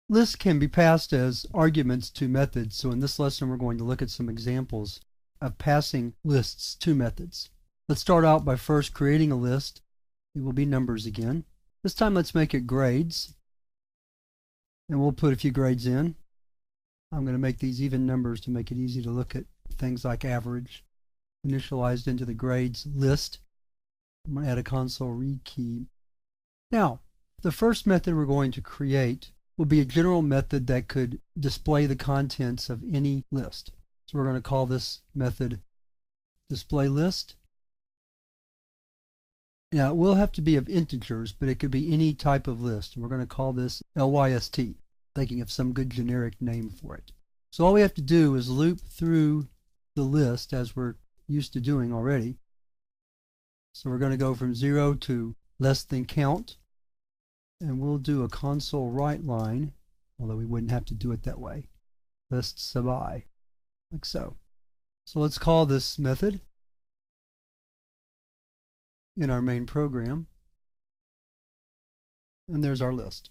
Lists can be passed as arguments to methods, so in this lesson we're going to look at some examples of passing lists to methods. Let's start out by first creating a list. It will be numbers again. This time let's make it grades, and we'll put a few grades in. I'm going to make these even numbers to make it easy to look at things like average. Initialized into the grades list. I'm going to add a console read key. Now, the first method we're going to create will be a general method that could display the contents of any list. So we're going to call this method display list. Now it will have to be of integers, but it could be any type of list. We're going to call this LYST, thinking of some good generic name for it. So all we have to do is loop through the list as we're used to doing already. So we're going to go from 0 to less than count. And we'll do a console write line, although we wouldn't have to do it that way. List sub I, like so. So let's call this method in our main program. And there's our list.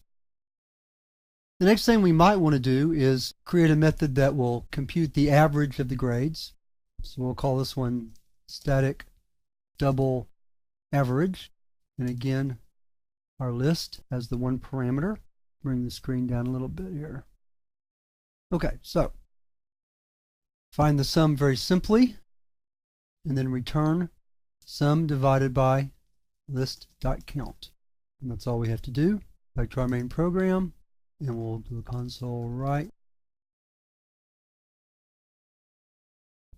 The next thing we might want to do is create a method that will compute the average of the grades. So we'll call this one static double average. And again, our list has the one parameter. Bring the screen down a little bit here. Okay, so find the sum very simply, and then return sum divided by list.count. And that's all we have to do. Back to our main program, and we'll do a console write,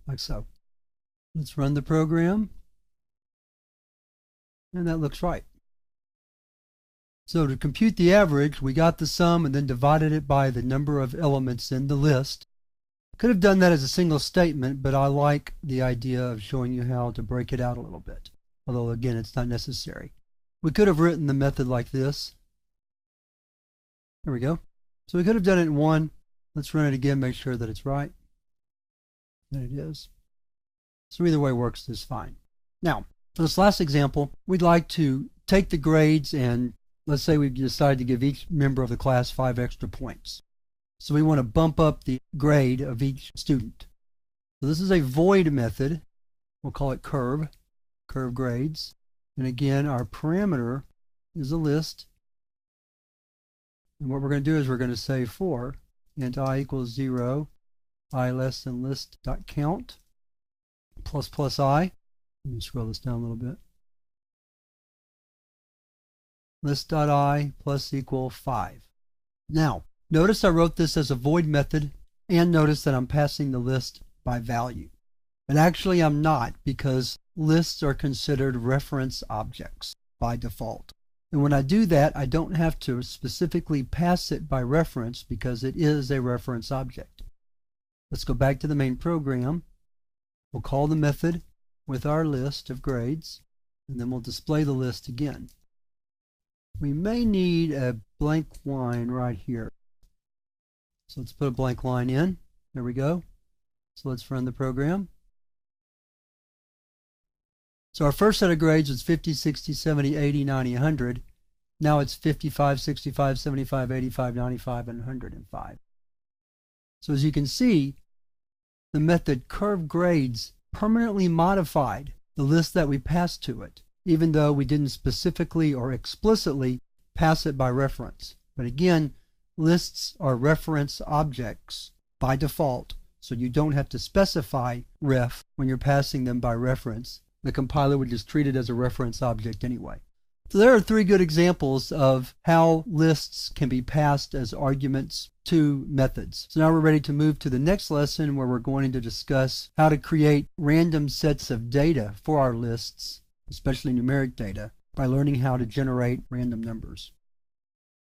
like so. Let's run the program, and that looks right. So to compute the average, we got the sum and then divided it by the number of elements in the list. Could have done that as a single statement, but I like the idea of showing you how to break it out a little bit. Although again, it's not necessary. We could have written the method like this. There we go. So we could have done it in one. Let's run it again, make sure that it's right. And it is. So either way works just fine. Now, for this last example, we'd like to take the grades and let's say we decided to give each member of the class 5 extra points. So we want to bump up the grade of each student. So this is a void method. We'll call it curve grades. And again, our parameter is a list. And what we're going to do is we're going to say for int I equals 0, I less than list.count plus I. Let me scroll this down a little bit. List.I plus equal 5. Now, notice I wrote this as a void method, and notice that I'm passing the list by value. But actually I'm not, because lists are considered reference objects by default. And when I do that, I don't have to specifically pass it by reference because it is a reference object. Let's go back to the main program. We'll call the method with our list of grades, and then we'll display the list again. We may need a blank line right here. So let's put a blank line in. There we go. So let's run the program. So our first set of grades was 50, 60, 70, 80, 90, 100. Now it's 55, 65, 75, 85, 95, and 105. So as you can see, the method curveGrades permanently modified the list that we passed to it, even though we didn't specifically or explicitly pass it by reference. But again, lists are reference objects by default, so you don't have to specify ref when you're passing them by reference. The compiler would just treat it as a reference object anyway. So there are 3 good examples of how lists can be passed as arguments to methods. So now we're ready to move to the next lesson where we're going to discuss how to create random sets of data for our lists, especially numeric data, by learning how to generate random numbers.